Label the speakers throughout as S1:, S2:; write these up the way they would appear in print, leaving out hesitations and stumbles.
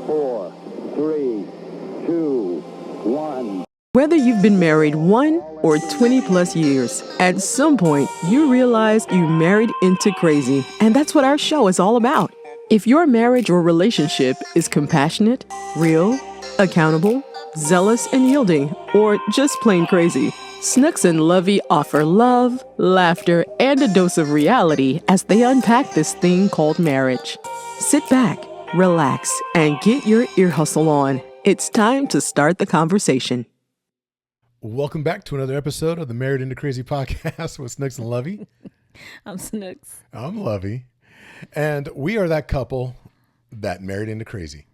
S1: 4, 3, 2, 1.
S2: Whether you've been married 1 or 20 plus years, at some point you realize you married into crazy. And that's what our show is all about. If your marriage or relationship is compassionate, real, accountable, zealous and yielding, or just plain crazy, Snooks and Lovey offer love, laughter, and a dose of reality as they unpack this thing called marriage. Sit back, relax, and get your ear hustle on. It's time to start the conversation.
S3: Welcome back to another episode of the Married into Crazy podcast with Snooks and Lovey.
S4: I'm Snooks.
S3: I'm Lovey. And we are that couple that married into crazy.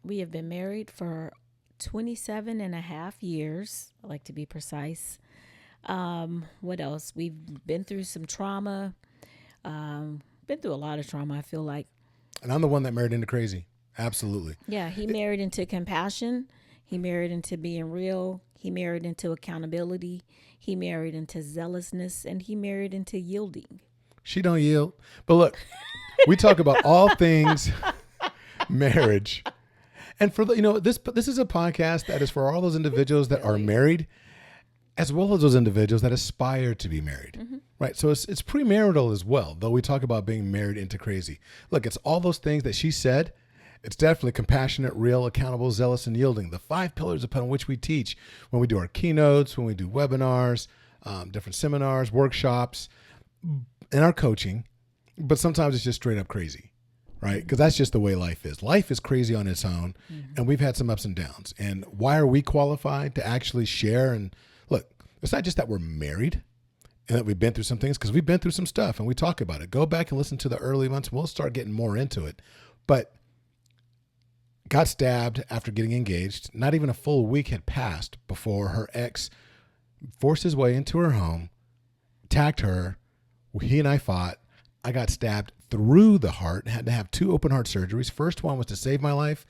S4: We have been married for 27 and a half years. I like to be precise. What else? We've been through some trauma. Been through a lot of trauma, I feel like.
S3: And I'm the one that married into crazy. Absolutely.
S4: Yeah, he married into compassion. He married into being real. He married into accountability. He married into zealousness. And he married into yielding.
S3: She don't yield. But look, we talk about all things marriage. And for this is a podcast that is for all those individuals that are married, as well as those individuals that aspire to be married. Mm-hmm. Right. So it's premarital as well, though we talk about being married into crazy. Look, it's all those things that she said. It's definitely compassionate, real, accountable, zealous, and yielding. The 5 pillars upon which we teach when we do our keynotes, when we do webinars, different seminars, workshops, and our coaching. But sometimes it's just straight up crazy, right? Because that's just the way life is. Life is crazy on its own, and we've had some ups and downs. And why are we qualified to actually share? And look, it's not just that we're married and that we've been through some things, because we've been through some stuff, and we talk about it. Go back and listen to the early months, and we'll start getting more into it. But got stabbed after getting engaged. Not even a full week had passed before her ex forced his way into her home, attacked her. He and I fought. I got stabbed through the heart, had to have 2 open heart surgeries. First one was to save my life.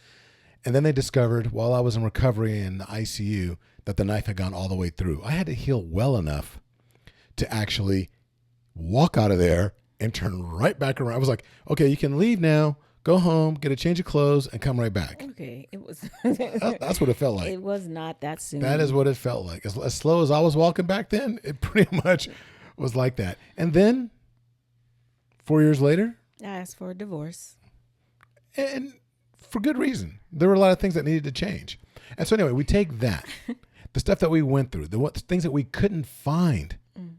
S3: And then they discovered while I was in recovery in the ICU that the knife had gone all the way through. I had to heal well enough to actually walk out of there and turn right back around. I was like, okay, you can leave now. Go home, get a change of clothes, and come right back.
S4: Okay, it was.
S3: That's what it felt like.
S4: It was not that soon.
S3: That is what it felt like. As slow as I was walking back then, it pretty much was like that. And then 4 years later,
S4: I asked for a divorce.
S3: And for good reason. There were a lot of things that needed to change. And so anyway, we take that, the stuff that we went through, the things that we couldn't find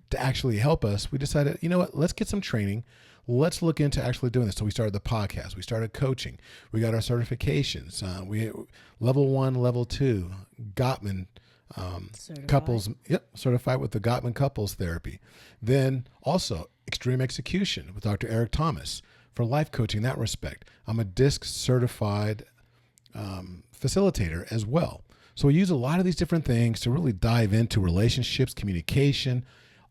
S3: to actually help us. We decided, you know what, let's get some training. Let's look into actually doing this. So we started the podcast. We started coaching. We got our certifications. We level 1, level 2, Gottman couples. Yep, certified with the Gottman couples therapy. Then also extreme execution with Dr. Eric Thomas for life coaching in that respect. I'm a DISC certified facilitator as well. So we use a lot of these different things to really dive into relationships, communication,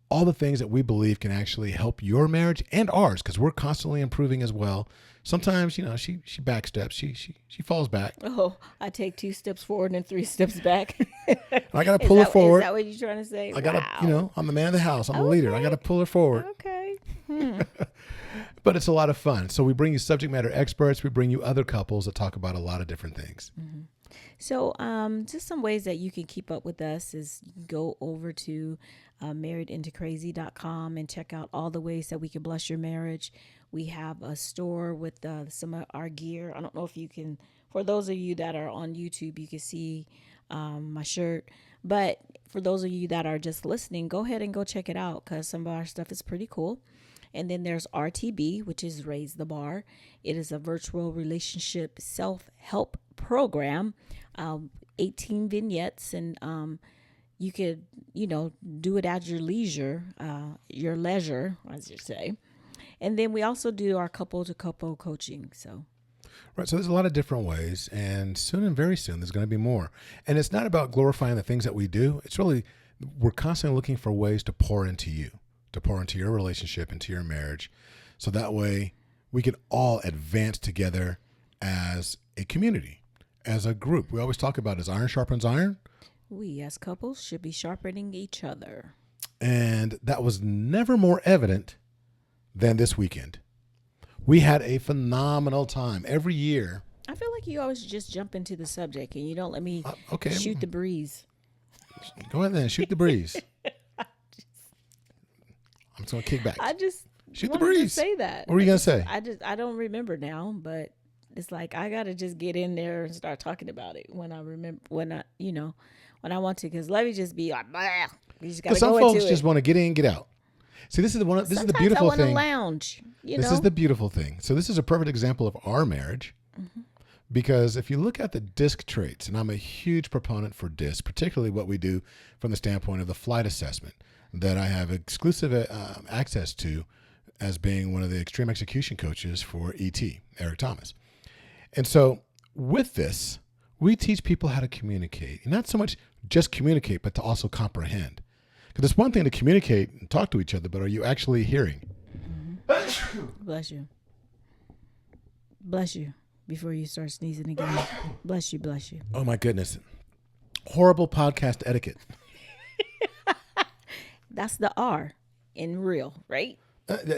S3: all the things that we believe can actually help your marriage and ours, because we're constantly improving as well. Sometimes, she backsteps, she falls back.
S4: Oh, I take 2 steps forward and 3 steps back.
S3: I got to pull her forward.
S4: Is that what you're trying to say?
S3: I got to, I'm the man of the house. I'm the leader. I got to pull her forward.
S4: Okay.
S3: But it's a lot of fun. So we bring you subject matter experts. We bring you other couples that talk about a lot of different things.
S4: Mm-hmm. So just some ways that you can keep up with us is go over to marriedintocrazy.com and check out all the ways that we can bless your marriage. We have a store with some of our gear. I don't know if you can, for those of you that are on YouTube, you can see my shirt. But for those of you that are just listening, go ahead and go check it out, because some of our stuff is pretty cool. And then there's RTB, which is Raise the Bar. It is a virtual relationship self-help program, 18 vignettes, and you could, do it at your leisure, as you say. And then we also do our couple-to-couple coaching.
S3: Right. So there's a lot of different ways, and soon and very soon there's going to be more. And it's not about glorifying the things that we do. It's really, we're constantly looking for ways to pour into you, to pour into your relationship, into your marriage. So that way we can all advance together as a community, as a group. We always talk about as iron sharpens iron.
S4: We as couples should be sharpening each other.
S3: And that was never more evident than this weekend. We had a phenomenal time. Every year.
S4: I feel like you always just jump into the subject and you don't let me
S3: Okay.
S4: shoot the breeze.
S3: Go ahead then. Shoot the breeze. I'm just going to kick back.
S4: I just
S3: Shoot the
S4: wanted to
S3: breeze.
S4: say that.
S3: What were you going to say?
S4: I don't remember now, but it's like I gotta just get in there and start talking about it when I remember, when I want to, because Lovey just be like, blah. You just gotta
S3: Because some
S4: go
S3: folks
S4: into
S3: just
S4: it.
S3: want to get in, get out. See, this is the one. This is the
S4: Sometimes
S3: beautiful
S4: I want to
S3: thing.
S4: lounge.
S3: This is the beautiful thing. So this is a perfect example of our marriage, because if you look at the DISC traits, and I'm a huge proponent for DISC, particularly what we do from the standpoint of the flight assessment that I have exclusive access to as being one of the extreme execution coaches for ET, Eric Thomas. And so with this, we teach people how to communicate, and not so much just communicate, but to also comprehend. Because it's one thing to communicate and talk to each other, but are you actually hearing?
S4: Bless you. Bless you before you start sneezing again. Bless you, bless you.
S3: Oh my goodness. Horrible podcast etiquette.
S4: That's the R in real, right?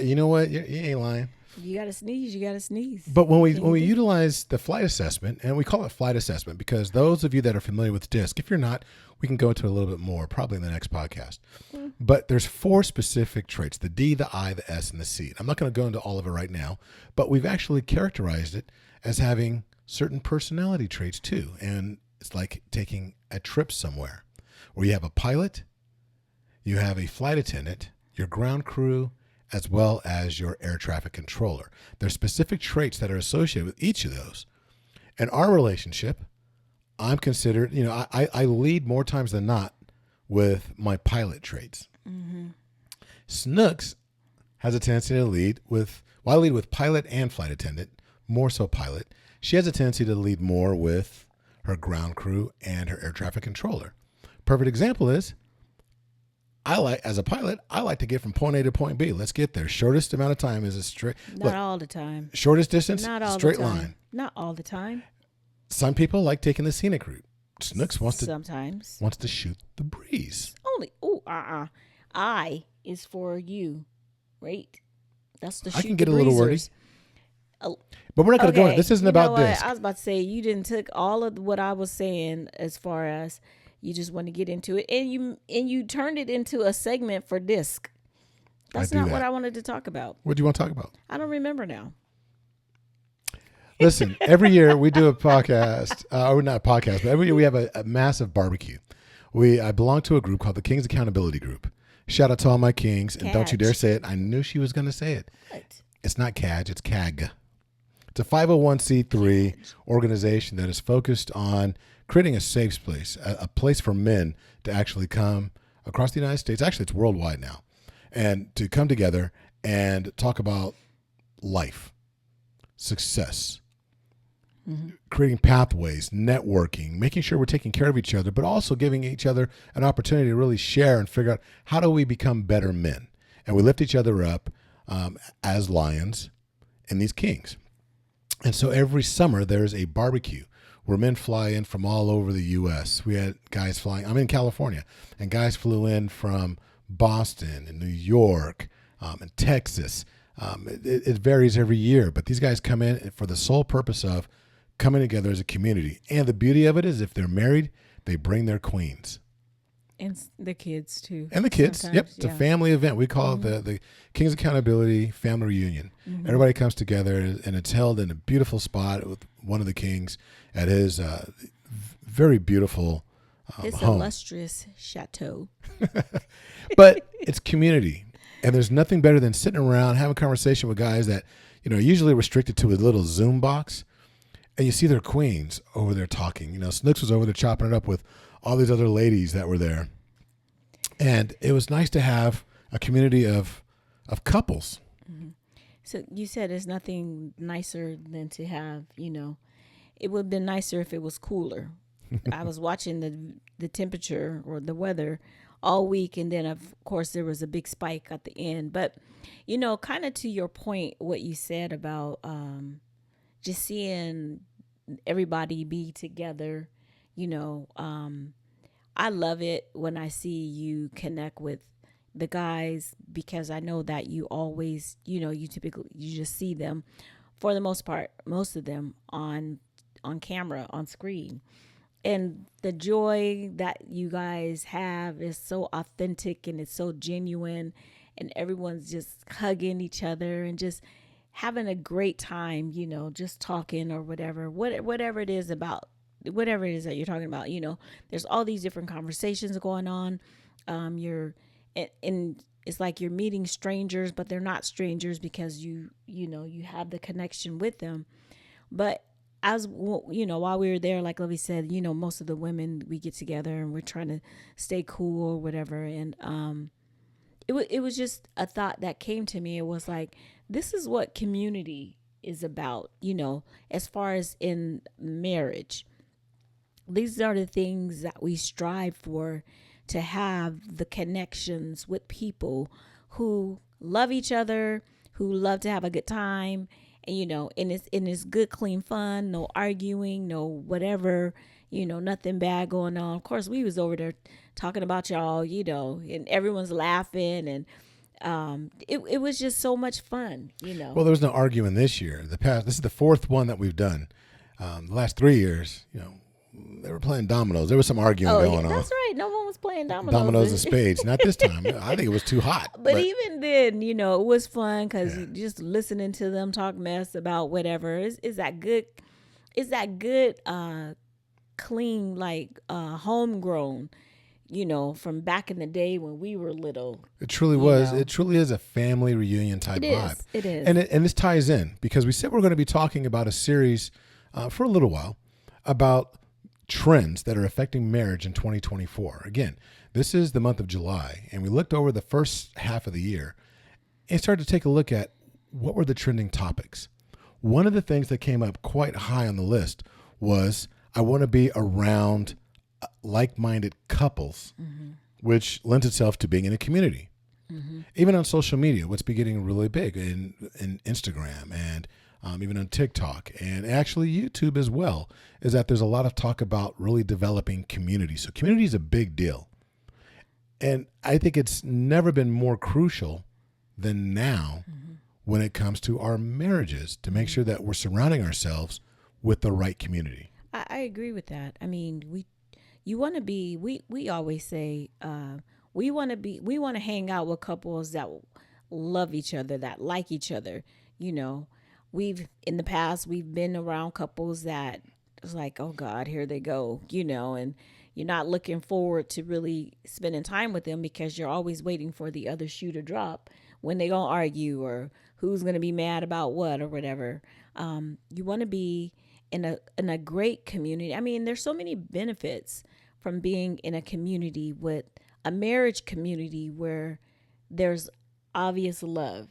S3: You know what? You ain't lying.
S4: You gotta sneeze. You gotta sneeze.
S3: But when we utilize the flight assessment, and we call it flight assessment because those of you that are familiar with DISC, if you're not, we can go into it a little bit more, probably in the next podcast. But there's 4 specific traits: the D, the I, the S, and the C. I'm not going to go into all of it right now, but we've actually characterized it as having certain personality traits too. And it's like taking a trip somewhere where you have a pilot, you have a flight attendant, your ground crew, as well as your air traffic controller. There's specific traits that are associated with each of those. And our relationship, I'm considered, I lead more times than not with my pilot traits. Snooks has a tendency to lead with, I lead with pilot and flight attendant, more so pilot. She has a tendency to lead more with her ground crew and her air traffic controller. Perfect example is, as a pilot, I like to get from point A to point B. Let's get there. Shortest amount of time is a straight.
S4: Not all the time.
S3: Shortest distance,
S4: Not all
S3: straight
S4: the time.
S3: line.
S4: Not all the time.
S3: Some people like taking the scenic route. Snooks wants to shoot the breeze.
S4: Only. I is for you, right? That's the shoot
S3: I can get
S4: the
S3: a little wordy.
S4: breezers.
S3: But we're not going to go in. This isn't
S4: You know
S3: about
S4: what?
S3: this.
S4: I was about to say you didn't took all of what I was saying as far as you just want to get into it, and you turned it into a segment for DISC. That's not what I wanted to talk about.
S3: What do you want to talk about?
S4: I don't remember now.
S3: Listen, every year we do a podcast, or not a podcast, but every year we have a massive barbecue. I belong to a group called the Kings Accountability Group. Shout out to all my kings, and don't you dare say it. I knew she was going to say it.
S4: What?
S3: It's not CAG, it's CAG. It's a 501c3 organization that is focused on creating a safe place, a place for men to actually come across the United States. Actually, it's worldwide now. And to come together and talk about life, success, creating pathways, networking, making sure we're taking care of each other, but also giving each other an opportunity to really share and figure out how do we become better men. And we lift each other up as lions and these kings. And so every summer there's a barbecue where men fly in from all over the U.S. We had guys flying. I'm in California, and guys flew in from Boston and New York and Texas. It varies every year, but these guys come in for the sole purpose of coming together as a community. And the beauty of it is if they're married, they bring their queens.
S4: And the kids, too.
S3: And the kids. Yep. It's a family event. We call it the King's Accountability Family Reunion. Everybody comes together, and it's held in a beautiful spot with one of the kings at his very beautiful
S4: It's
S3: home.
S4: illustrious chateau.
S3: But it's community. And there's nothing better than sitting around having a conversation with guys that, are usually restricted to a little Zoom box. And you see their queens over there talking. Snooks was over there chopping it up with all these other ladies that were there. And it was nice to have a community of couples.
S4: So you said there's nothing nicer than to have, it would have been nicer if it was cooler. I was watching the temperature or the weather all week, and then of course there was a big spike at the end. But kind of to your point, what you said about just seeing everybody be together, I love it when I see you connect with the guys, because I know that you always, you typically, you just see them for the most part, most of them on on camera, on screen. And the joy that you guys have is so authentic and it's so genuine, and everyone's just hugging each other and just having a great time, just talking or whatever it is about, whatever it is that you're talking about. There's all these different conversations going on. You're and it's like you're meeting strangers, but they're not strangers because you have the connection with them. But while we were there, like Lovey said, most of the women, we get together and we're trying to stay cool or whatever. And it was just a thought that came to me. It was like, this is what community is about, as far as in marriage. These are the things that we strive for, to have the connections with people who love each other, who love to have a good time. And, and it's good, clean fun, no arguing, no whatever, nothing bad going on. Of course, we was over there talking about y'all, and everyone's laughing, and it was just so much fun,
S3: Well, there was no arguing this year. This is the fourth one that we've done. The last 3 years, they were playing dominoes. There was some arguing going on.
S4: That's right. No one was playing dominoes.
S3: Dominoes and spades. Not this time. I think it was too hot.
S4: But even then, it was fun because just listening to them talk mess about whatever is that good. Is that good, clean, like homegrown, from back in the day when we were little.
S3: It truly was. It truly is a family reunion type vibe.
S4: It is.
S3: And this ties in because we said we're going to be talking about a series for a little while about trends that are affecting marriage in 2024. Again, this is the month of July, and we looked over the first half of the year and started to take a look at what were the trending topics. One of the things that came up quite high on the list was, I want to be around like-minded couples, which lends itself to being in a community. Even on social media, what's been getting really big in Instagram and even on TikTok and actually YouTube as well, is that there's a lot of talk about really developing community. So community is a big deal. And I think it's never been more crucial than now when it comes to our marriages, to make sure that we're surrounding ourselves with the right community.
S4: I agree with that. I mean, we always say, we want to hang out with couples that love each other, that like each other. In the past, we've been around couples that it's like, oh God, here they go, and you're not looking forward to really spending time with them because you're always waiting for the other shoe to drop when they gonna argue or who's gonna be mad about what or whatever. You want to be in a great community. I mean, there's so many benefits from being in a community, with a marriage community where there's obvious love.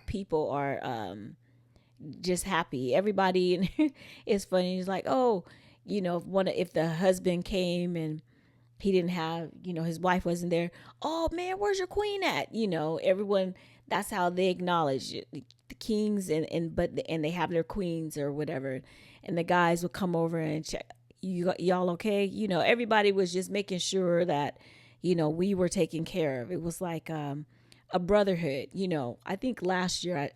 S4: People are just happy. Everybody is funny. It's like, oh, if the husband came and he didn't have, his wife wasn't there. Oh man, where's your queen at? Everyone, that's how they acknowledge it. The kings and they have their queens or whatever. And the guys would come over and check, y'all okay? Everybody was just making sure that, we were taken care of. It was like a brotherhood. I think last year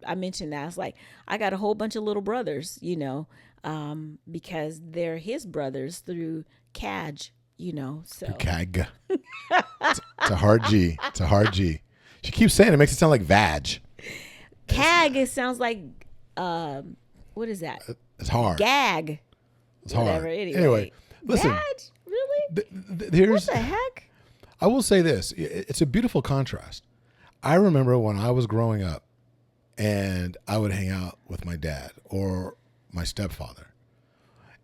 S4: I mentioned that. It's like, I got a whole bunch of little brothers, because they're his brothers through CAG, so.
S3: CAG. It's a hard G. It's a hard G. She keeps saying it, makes it sound like vag.
S4: CAG, it sounds like, what is that?
S3: It's hard.
S4: Gag.
S3: It's
S4: whatever.
S3: hard.
S4: Anyway,
S3: listen.
S4: Vag? Really?
S3: What
S4: the heck?
S3: I will say this. It's a beautiful contrast. I remember when I was growing up and I would hang out with my dad or my stepfather.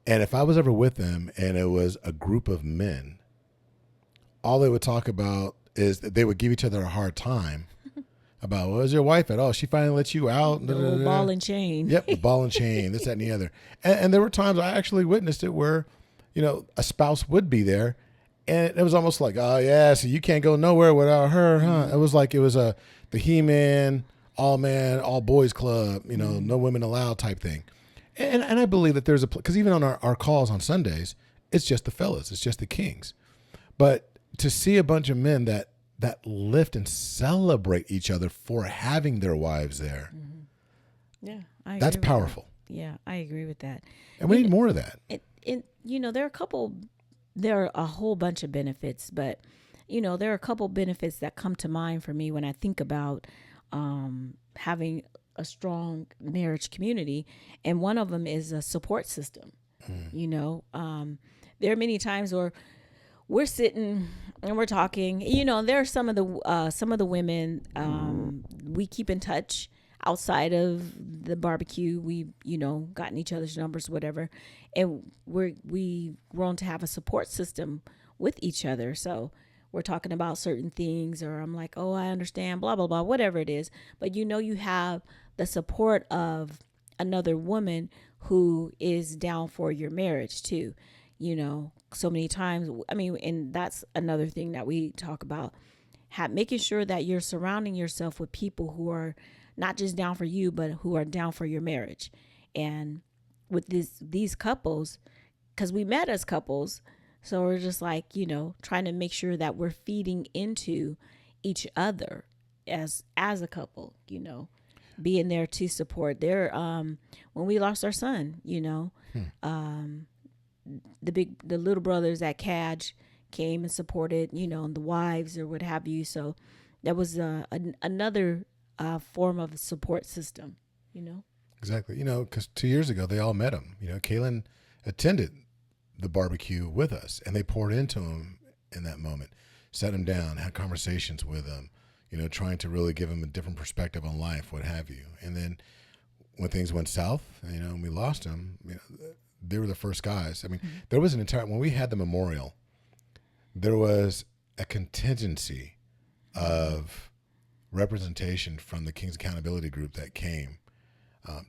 S3: And if I was ever with them and it was a group of men, all they would talk about is that they would give each other a hard time about, where's your wife at? Oh, she finally let you out.
S4: The old ball and chain.
S3: Yep, the ball and chain, this, that, and the other. And there were times I actually witnessed it where, a spouse would be there. And it was almost like, oh, yeah, so you can't go nowhere without her, huh? It was like it was the He-Man, all boys club, no women allowed type thing. And I believe that there's because even on our calls on Sundays, it's just the fellas, it's just the kings. But to see a bunch of men that lift and celebrate each other for having their wives there,
S4: Yeah,
S3: that's powerful.
S4: Yeah, I agree with that.
S3: And we need more of that.
S4: There are a whole bunch of benefits, but there are a couple benefits that come to mind for me when I think about having a strong marriage community. And one of them is a support system. There are many times where we're sitting and we're talking. There are some of the women we keep in touch outside of the barbecue. We gotten each other's numbers, whatever, and we've grown to have a support system with each other. So we're talking about certain things, or I'm like, oh, I understand, blah blah blah, whatever it is. But you have the support of another woman who is down for your marriage too. So many times, and that's another thing that we talk about, making sure that you're surrounding yourself with people who are not just down for you, but who are down for your marriage. And with these couples, because we met as couples, so we're just like, trying to make sure that we're feeding into each other as a couple, being there to support. When we lost our son, the little brothers at CAJ came and supported, and the wives or what have you. So that was another form of a support system,
S3: Exactly. Because 2 years ago, they all met him. Kaylin attended the barbecue with us, and they poured into him in that moment, sat him down, had conversations with him, trying to really give him a different perspective on life, what have you. And then when things went south, and we lost him, they were the first guys. There was when we had the memorial, there was a contingency of representation from the King's Accountability Group that came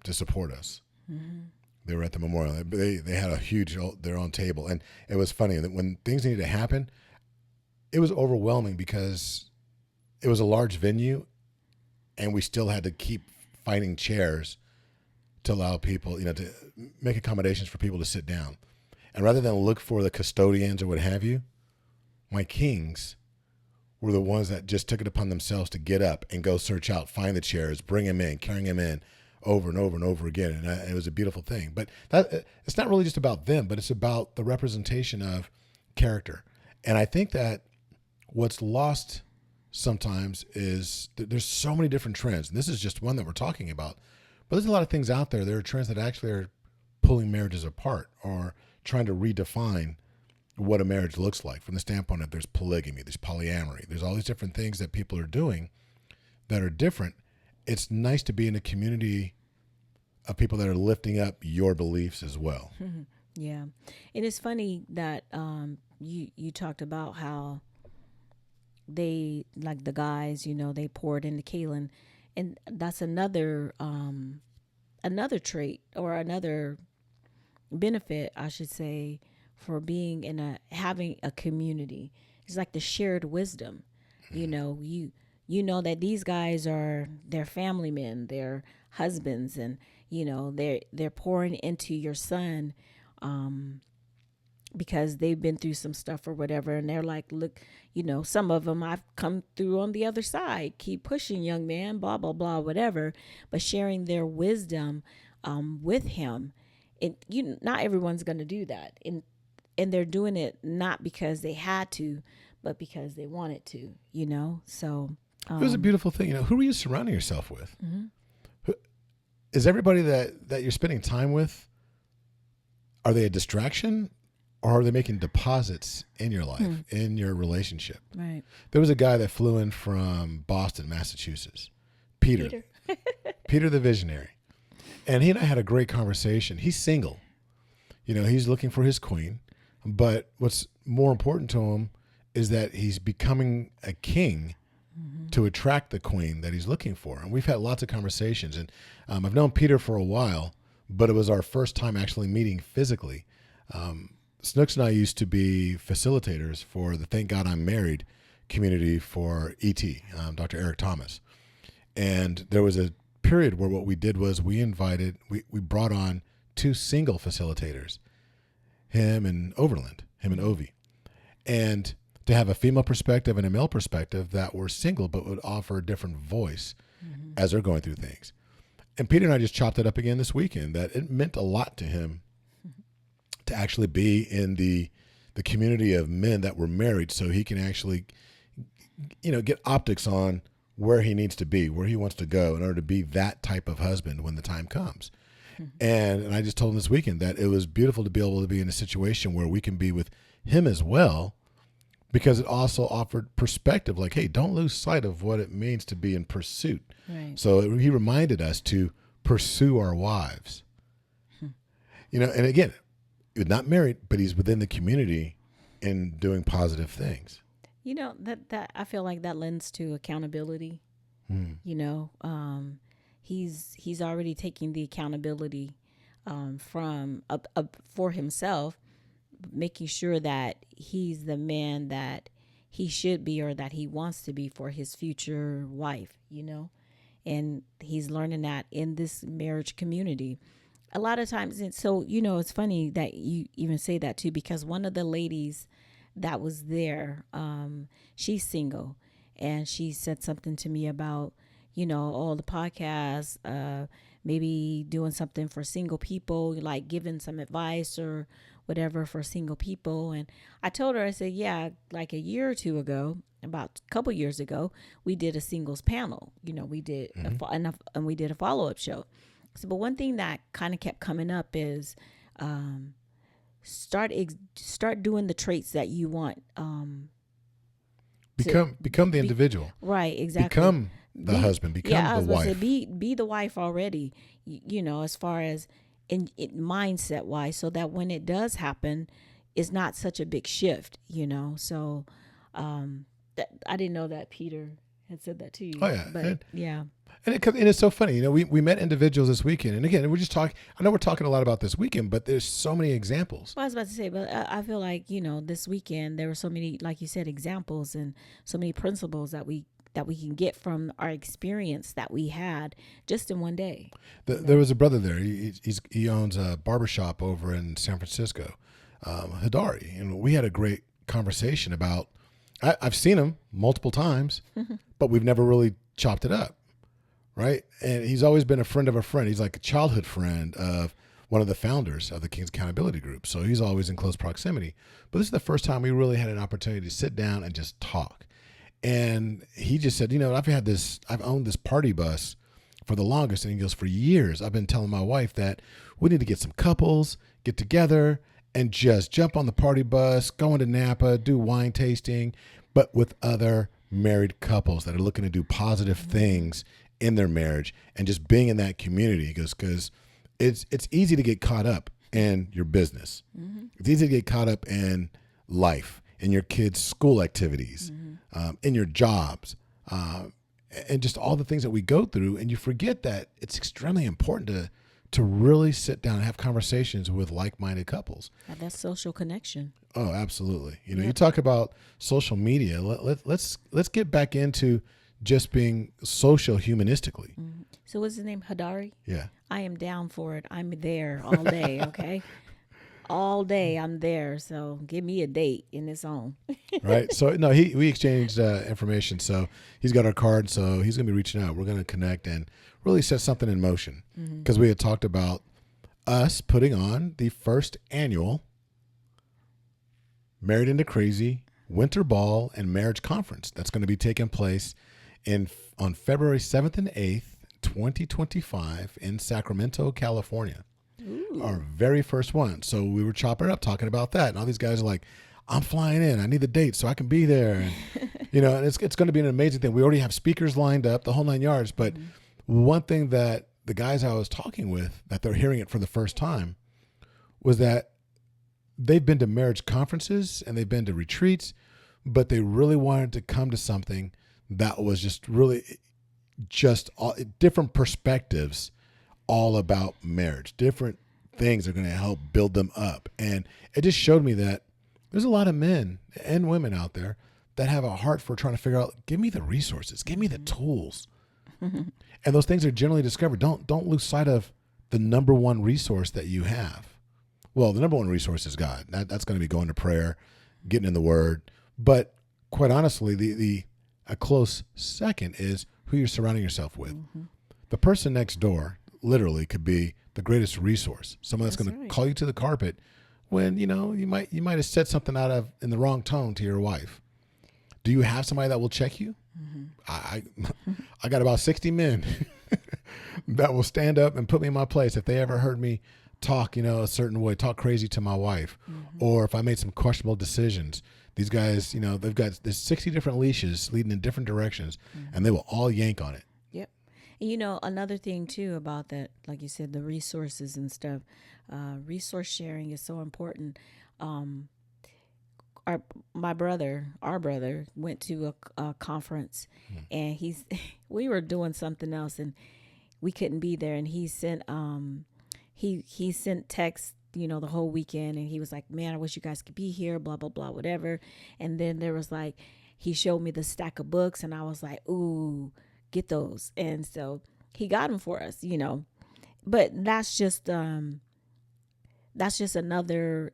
S3: to support us. Mm-hmm. They were at the memorial. They had their own table. And it was funny that when things needed to happen, it was overwhelming because it was a large venue and we still had to keep finding chairs to allow people, to make accommodations for people to sit down. And rather than look for the custodians or what have you, my kings were the ones that just took it upon themselves to get up and go search out, find the chairs, bring them in, carrying them in over and over and over again. And it was a beautiful thing. But it's not really just about them, but it's about the representation of character. And I think that what's lost sometimes is that there's so many different trends. And this is just one that we're talking about. But there's a lot of things out there. There are trends that actually are pulling marriages apart or trying to redefine what a marriage looks like from the standpoint of there's polygamy, there's polyamory, there's all these different things that people are doing that are different. It's nice to be in a community of people that are lifting up your beliefs as well.
S4: Mm-hmm. Yeah. And it's funny that you talked about how they, like the guys, they poured into Kaylin. And that's another trait or another benefit, I should say, for being having a community. It's like the shared wisdom. You know that these guys are their family men, their husbands, and they're pouring into your son because they've been through some stuff or whatever, and they're like, look, some of them I've come through on the other side. Keep pushing, young man, blah blah blah, whatever. But sharing their wisdom with him, not everyone's going to do that, and they're doing it not because they had to, but because they wanted to. So.
S3: It was a beautiful thing. Who are you surrounding yourself with?
S4: Mm-hmm.
S3: Is everybody that you're spending time with, are they a distraction or are they making deposits in your life, in your relationship?
S4: Right.
S3: There was a guy that flew in from Boston, Massachusetts, Peter the visionary. And he and I had a great conversation. He's single. He's looking for his queen. But what's more important to him is that he's becoming a king to attract the queen that he's looking for. And we've had lots of conversations. And I've known Peter for a while, but it was our first time actually meeting physically. Snooks and I used to be facilitators for the Thank God I'm Married community for E.T., Dr. Eric Thomas. And there was a period where what we did was we brought on 2 single facilitators, him and Ovi. And to have a female perspective and a male perspective that were single but would offer a different voice as they're going through things. And Peter and I just chopped it up again this weekend, that it meant a lot to him to actually be in the community of men that were married, so he can actually, get optics on where he needs to be, where he wants to go in order to be that type of husband when the time comes. And I just told him this weekend that it was beautiful to be able to be in a situation where we can be with him as well, because it also offered perspective, like, hey, don't lose sight of what it means to be in pursuit.
S4: Right.
S3: So he reminded us to pursue our wives. And again, he's not married, but he's within the community and doing positive things.
S4: That I feel like that lends to accountability. He's already taking the accountability from for himself, making sure that he's the man that he should be, or that he wants to be for his future wife, and he's learning that in this marriage community. A lot of times, and so, it's funny that you even say that too, because one of the ladies that was there, she's single, and she said something to me about, all the podcasts, maybe doing something for single people, like giving some advice or whatever for single people. And I told her, I said, yeah, like a year or two ago, about a couple years ago, we did a singles panel. We did and we did a follow-up show. So, but one thing that kind of kept coming up is start doing the traits that you want.
S3: Become the individual.
S4: Right, exactly.
S3: Become the husband. Become the wife.
S4: Say, be the wife already. As far as in mindset wise, so that when it does happen, it's not such a big shift. So I didn't know that Peter had said that to you.
S3: Oh yeah,
S4: but yeah.
S3: And it's so funny, we met individuals this weekend, and again, we're just talking. I know we're talking a lot about this weekend, but there's so many examples.
S4: Well, I was about to say, but I feel like this weekend there were so many, like you said, examples and so many principles that we can get from our experience that we had just in one day.
S3: There was a brother there. He owns a barbershop over in San Francisco, Hidari, and we had a great conversation about. I've seen him multiple times, but we've never really chopped it up. Right. And he's always been a friend of a friend. He's like a childhood friend of one of the founders of the King's Accountability Group. So he's always in close proximity. But this is the first time we really had an opportunity to sit down and just talk. And he just said, I've owned this party bus for the longest. And he goes, for years, I've been telling my wife that we need to get some couples, get together and just jump on the party bus, go into Napa, do wine tasting, but with other married couples that are looking to do positive things in their marriage, and just being in that community. He goes, because it's easy to get caught up in your business. It's easy to get caught up in life, in your kids' school activities, in your jobs, and just all the things that we go through. And you forget that it's extremely important to really sit down and have conversations with like-minded couples.
S4: That social connection.
S3: Oh, absolutely. You talk about social media. Let's get back into just being social humanistically.
S4: So what's his name? Hidari?
S3: Yeah.
S4: I am down for it. I'm there all day, okay? All day I'm there. So give me a date in this home.
S3: Right. So no, we exchanged information. So he's got our card. So he's going to be reaching out. We're going to connect and really set something in motion, because we had talked about us putting on the first annual Married into Crazy Winter Ball and Marriage Conference. That's going to be taking place on February 7th and 8th, 2025 in Sacramento, California. Ooh. Our very first one. So we were chopping it up, talking about that. And all these guys are like, I'm flying in. I need the date so I can be there. And, and it's going to be an amazing thing. We already have speakers lined up, the whole 9 yards. But one thing that the guys I was talking with, that they're hearing it for the first time, was that they've been to marriage conferences and they've been to retreats, but they really wanted to come to something that was just all different perspectives, all about marriage. Different things are going to help build them up. And it just showed me that there's a lot of men and women out there that have a heart for trying to figure out, give me the resources, give me the tools. And those things are generally discovered. Don't lose sight of the number one resource that you have. Well, the number one resource is God. That's going to be going to prayer, getting in the Word. But quite honestly, a close second is who you're surrounding yourself with. The person next door, literally could be the greatest resource. Someone that's going to call you to the carpet when, you might have said something in the wrong tone to your wife. Do you have somebody that will check you? I got about 60 men that will stand up and put me in my place if they ever heard me talk, a certain way, talk crazy to my wife, or if I made some questionable decisions. These guys, there's 60 different leashes leading in different directions, and they will all yank on it.
S4: Yep. And another thing too about that, like you said, the resources and stuff, resource sharing is so important. Our brother went to a conference, and we were doing something else, and we couldn't be there, and he sent he sent texts, the whole weekend, and he was like, man, I wish you guys could be here, blah blah blah, whatever. And then there was like, he showed me the stack of books, and I was like, ooh, get those. And so he got them for us, but that's just another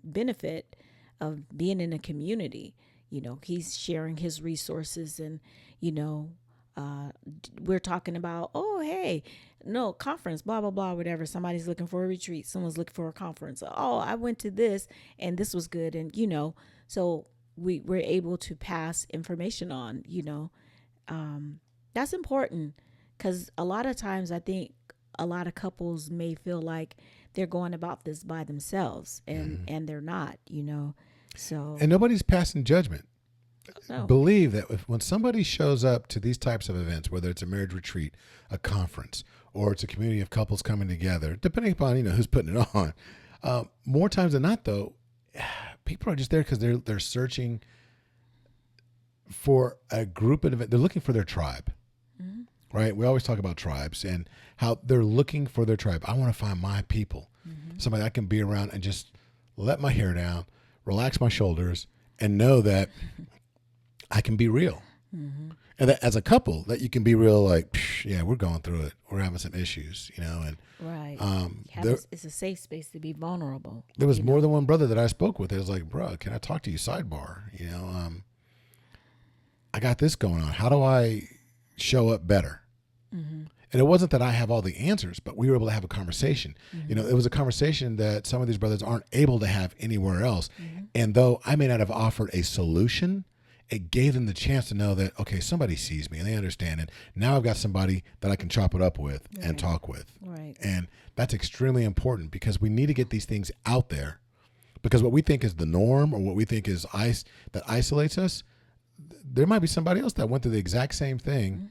S4: benefit of being in a community. He's sharing his resources, and we're talking about, oh, hey, no, conference, blah blah blah, whatever. Somebody's looking for a retreat, someone's looking for a conference. Oh, I went to this and this was good. And so we're able to pass information on. That's important, because a lot of times I think a lot of couples may feel like they're going about this by themselves, and they're not. So,
S3: and nobody's passing judgment.
S4: No.
S3: Believe that when somebody shows up to these types of events, whether it's a marriage retreat, a conference, or it's a community of couples coming together, depending upon who's putting it on, more times than not, though, people are just there because they're searching for a group of event. They're looking for their tribe, right? We always talk about tribes and how they're looking for their tribe. I want to find my people, somebody I can be around and just let my hair down, relax my shoulders, and know that I can be real. And that as a couple, that you can be real, like, yeah, we're going through it. We're having some issues, and
S4: right. It's a safe space to be vulnerable.
S3: There was more than one brother that I spoke with. It was like, bro, can I talk to you sidebar? I got this going on. How do I show up better? And it wasn't that I have all the answers, but we were able to have a conversation. It was a conversation that some of these brothers aren't able to have anywhere else. And though I may not have offered a solution, it gave them the chance to know that, okay, somebody sees me and they understand it. Now I've got somebody that I can chop it up with and talk with.
S4: Right.
S3: And that's extremely important, because we need to get these things out there, because what we think is the norm, or what we think is that isolates us, there might be somebody else that went through the exact same thing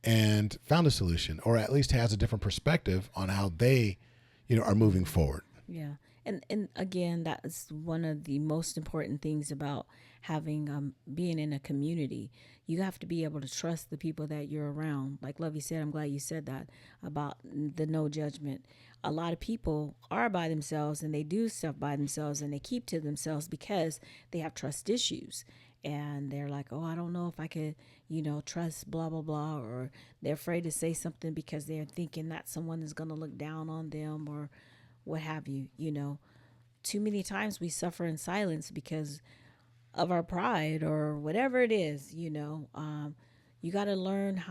S3: and found a solution, or at least has a different perspective on how they, are moving forward.
S4: Yeah. And again, that's one of the most important things about having being in a community. You have to be able to trust the people that you're around. Like Lovey said, I'm glad you said that about the no judgment. A lot of people are by themselves, and they do stuff by themselves, and they keep to themselves because they have trust issues. And they're like, oh, I don't know if I could, trust blah, blah, blah. Or they're afraid to say something because they're thinking that someone is going to look down on them, or what have you. Too many times we suffer in silence because of our pride or whatever it is. You got to learn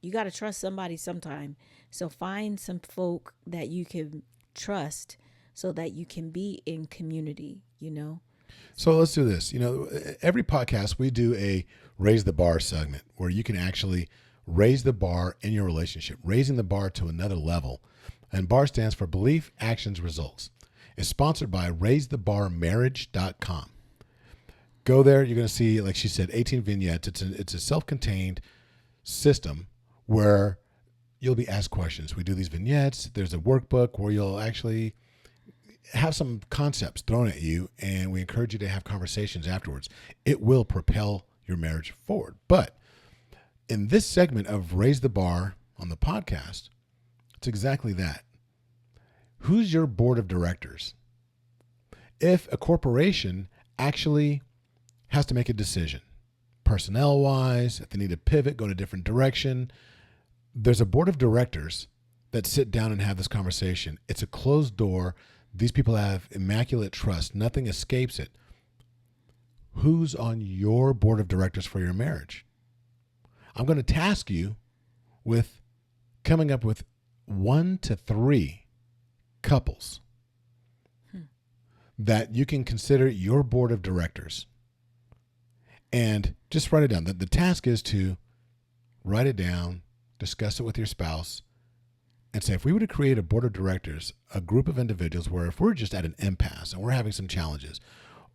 S4: you got to trust somebody sometime. So find some folk that you can trust so that you can be in community,
S3: So let's do this. Every podcast we do a raise the bar segment where you can actually raise the bar in your relationship, raising the bar to another level. And BAR stands for Belief, Actions, Results. It's sponsored by RaiseTheBarMarriage.com. Go there. You're going to see, like she said, 18 vignettes. It's a self-contained system where you'll be asked questions. We do these vignettes. There's a workbook where you'll actually have some concepts thrown at you, and we encourage you to have conversations afterwards. It will propel your marriage forward. But in this segment of Raise the Bar on the podcast, it's exactly that. Who's your board of directors? If a corporation actually has to make a decision, personnel-wise, if they need to pivot, go in a different direction, there's a board of directors that sit down and have this conversation. It's a closed door. These people have immaculate trust. Nothing escapes it. Who's on your board of directors for your marriage? I'm going to task you with coming up with 1 to 3 couples that you can consider your board of directors. And just write it down. The task is to write it down, discuss it with your spouse, and say, if we were to create a board of directors, a group of individuals where if we're just at an impasse and we're having some challenges,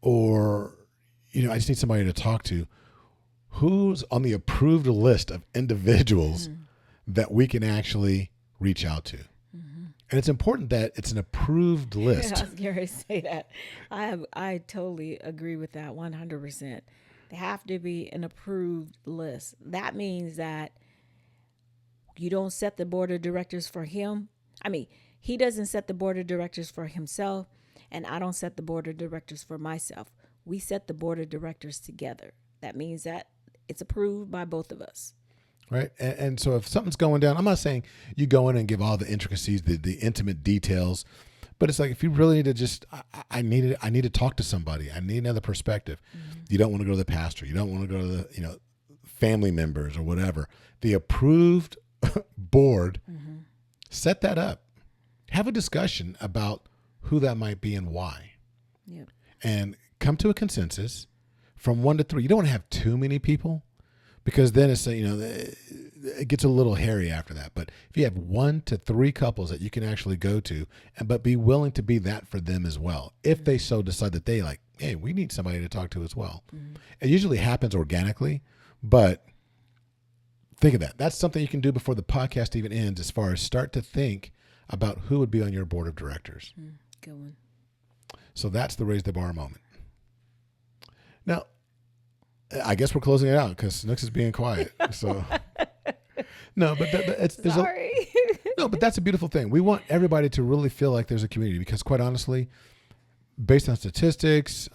S3: or, I just need somebody to talk to, who's on the approved list of individuals that we can actually reach out to? And it's important that it's an approved list.
S4: I was going to say that. I totally agree with that 100%. They have to be an approved list. That means that you don't set the board of directors for him. I mean, he doesn't set the board of directors for himself, and I don't set the board of directors for myself. We set the board of directors together. That means that it's approved by both of us.
S3: Right. And so if something's going down, I'm not saying you go in and give all the intricacies, the intimate details, but it's like, if you really need to just, I need to talk to somebody. I need another perspective. You don't want to go to the pastor. You don't want to go to the, family members or whatever. The approved board, set that up. Have a discussion about who that might be and why.
S4: Yep.
S3: And come to a consensus from 1 to 3. You don't want to have too many people, because then it's, it gets a little hairy after that. But if you have 1 to 3 couples that you can actually go to, but be willing to be that for them as well, if they so decide that they like, hey, we need somebody to talk to as well. It usually happens organically, but think of that. That's something you can do before the podcast even ends, as far as start to think about who would be on your board of directors.
S4: Good one.
S3: So that's the Raise the Bar moment. Now, I guess we're closing it out because Snooks is being quiet. So no, but
S4: Sorry.
S3: No, but that's a beautiful thing. We want everybody to really feel like there's a community, because quite honestly, based on statistics,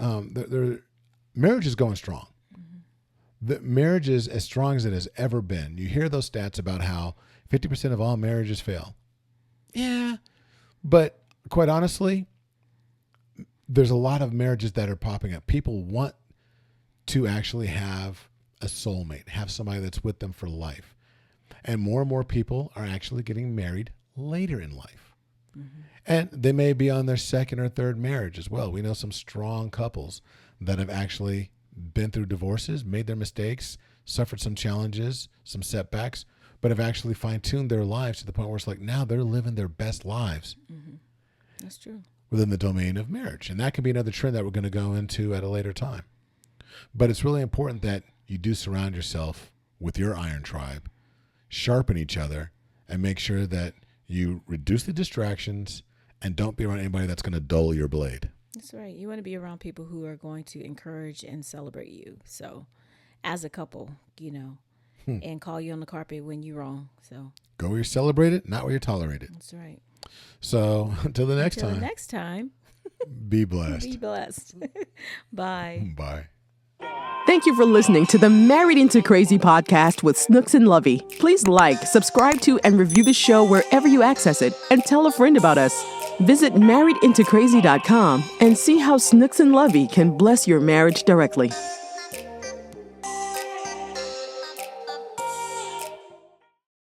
S3: marriage is going strong. The marriage is as strong as it has ever been. You hear those stats about how 50% of all marriages fail. Yeah, but quite honestly, there's a lot of marriages that are popping up. People want to actually have a soulmate, have somebody that's with them for life. And more people are actually getting married later in life. And they may be on their second or third marriage as well. We know some strong couples that have actually been through divorces, made their mistakes, suffered some challenges, some setbacks, but have actually fine-tuned their lives to the point where it's like now they're living their best lives.
S4: That's true.
S3: Within the domain of marriage. And that can be another trend that we're going to go into at a later time. But it's really important that you do surround yourself with your iron tribe, sharpen each other, and make sure that you reduce the distractions and don't be around anybody that's going to dull your blade.
S4: That's right. You want to be around people who are going to encourage and celebrate you. So as a couple, and call you on the carpet when you're wrong. So
S3: go where you're celebrated, not where you're tolerated.
S4: That's right.
S3: So until the next
S4: time,
S3: be blessed.
S4: Be blessed. Bye.
S3: Bye.
S2: Thank you for listening to the Married Into Crazy podcast with Snooks and Lovey. Please like, subscribe to, and review the show wherever you access it, and tell a friend about us. Visit marriedintocrazy.com and see how Snooks and Lovey can bless your marriage directly.